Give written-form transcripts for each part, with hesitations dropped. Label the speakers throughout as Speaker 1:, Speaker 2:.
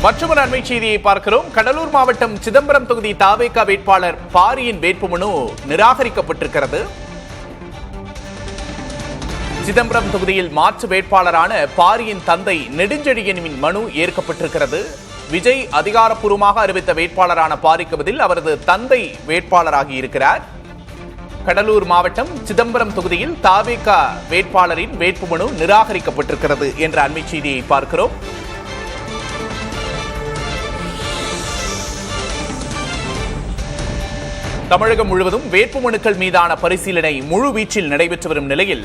Speaker 1: மற்றொரு அண்மை செய்தியை பார்க்கிறோம். கடலூர் மாவட்டம் சிதம்பரம் தொகுதி தாவேகா வேட்பாளர் பாரியின் வேட்புமனு நிராகரிக்கப்பட்டிருக்கிறது. சிதம்பரம் தொகுதியில் மாற்று வேட்பாளரான பாரியின் தந்தை நெடுஞ்செழியனின் மனு ஏற்கப்பட்டிருக்கிறது. விஜய் அதிகாரப்பூர்வமாக அறிவித்த வேட்பாளரான பாரிக்கு பதில் அவரது தந்தை வேட்பாளராகி இருக்கிறார். கடலூர் மாவட்டம் சிதம்பரம் தொகுதியில் தாவேகா வேட்பாளரின் வேட்புமனு நிராகரிக்கப்பட்டிருக்கிறது என்ற அண்மை செய்தியை பார்க்கிறோம். தமிழகம் முழுவதும் வேட்புமனுக்கள் மீதான பரிசீலனை முழுவீச்சில் நடைபெற்று வரும் நிலையில்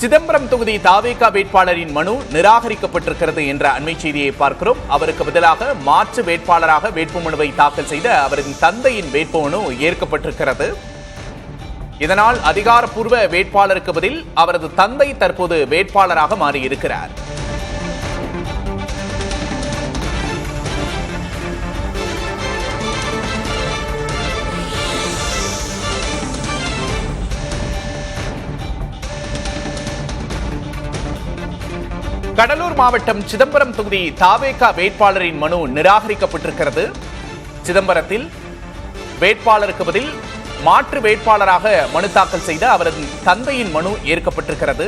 Speaker 1: சிதம்பரம் தொகுதி தாவேகா வேட்பாளரின் மனு நிராகரிக்கப்பட்டிருக்கிறது என்ற அண்மை செய்தியை பார்க்கிறோம். அவருக்கு பதிலாக மாற்று வேட்பாளராக வேட்புமனுவை தாக்கல் செய்த அவரின் தந்தையின் வேட்புமனு ஏற்கப்பட்டிருக்கிறது. இதனால் அதிகாரப்பூர்வ வேட்பாளருக்கு பதில் அவரது தந்தை தற்போது வேட்பாளராக மாறியிருக்கிறார். கடலூர் மாவட்டம் சிதம்பரம் தொகுதி தாவேகா வேட்பாளரின் மனு நிராகரிக்கப்பட்டிருக்கிறது. சிதம்பரத்தில் வேட்பாளருக்கு பதில் மாற்று வேட்பாளராக மனு தாக்கல் செய்த அவரது தந்தையின் மனு ஏற்கப்பட்டிருக்கிறது.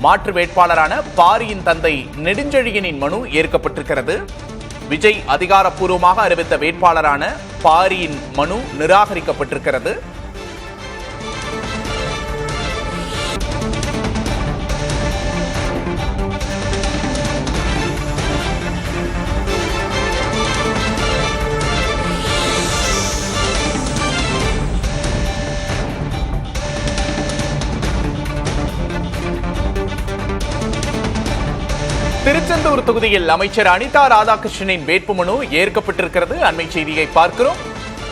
Speaker 1: மாற்று வேட்பாளரான பாரியின் தந்தை நெடுஞ்செழியனின் மனு ஏற்கப்பட்டிருக்கிறது. விஜய் அதிகாரப்பூர்வமாக அறிவித்த வேட்பாளரான பாரியின் மனு நிராகரிக்கப்பட்டிருக்கிறது. திருச்செந்தூர் தொகுதியில் அமைச்சர் அனிதா ராதாகிருஷ்ணனின் வேட்புமனு ஏற்கப்பட்டிருக்கிறது. அண்மை செய்தியை பார்க்கிறோம்.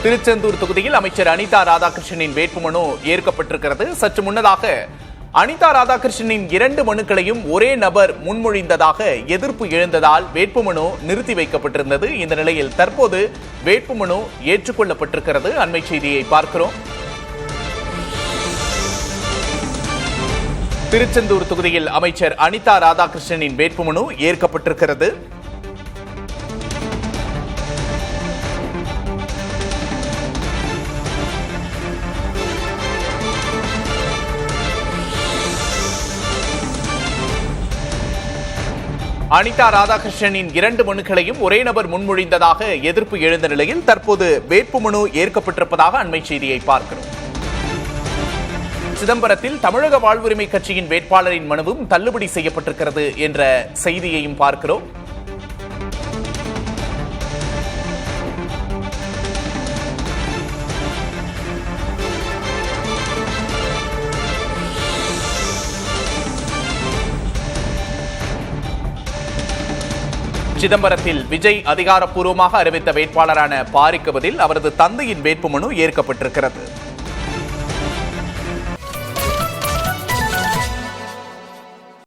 Speaker 1: திருச்செந்தூர் தொகுதியில் அமைச்சர் அனிதா ராதாகிருஷ்ணனின் வேட்புமனு ஏற்கப்பட்டிருக்கிறது. சற்று முன்னதாக அனிதா ராதாகிருஷ்ணனின் 2 மனுக்களையும் ஒரே நபர் முன்மொழிந்ததாக எதிர்ப்பு எழுந்ததால் வேட்புமனு நிறுத்தி வைக்கப்பட்டிருந்தது. இந்த நிலையில் தற்போது வேட்புமனு ஏற்றுக்கொள்ளப்பட்டிருக்கிறது. அண்மை செய்தியை பார்க்கிறோம். திருச்செந்தூர் தொகுதியில் அமைச்சர் அனிதா ராதாகிருஷ்ணனின் வேட்புமனு ஏற்கப்பட்டிருக்கிறது. அனிதா ராதாகிருஷ்ணனின் 2 மனுக்களையும் ஒரே நபர் முன்மொழிந்ததாக எதிர்ப்பு எழுந்த நிலையில் தற்போது வேட்புமனு ஏற்கப்பட்டிருப்பதாக அண்மை செய்தியை பார்க்கிறோம். சிதம்பரத்தில் தமிழக வாழ்வுரிமை கட்சியின் வேட்பாளரின் மனுவும் தள்ளுபடி செய்யப்பட்டிருக்கிறது என்ற செய்தியையும் பார்க்கிறோம். சிதம்பரத்தில் விஜய் அதிகாரப்பூர்வமாக அறிவித்த வேட்பாளரான பாரிக்கு பதில் அவரது தந்தையின் வேட்புமனு ஏற்கப்பட்டிருக்கிறது.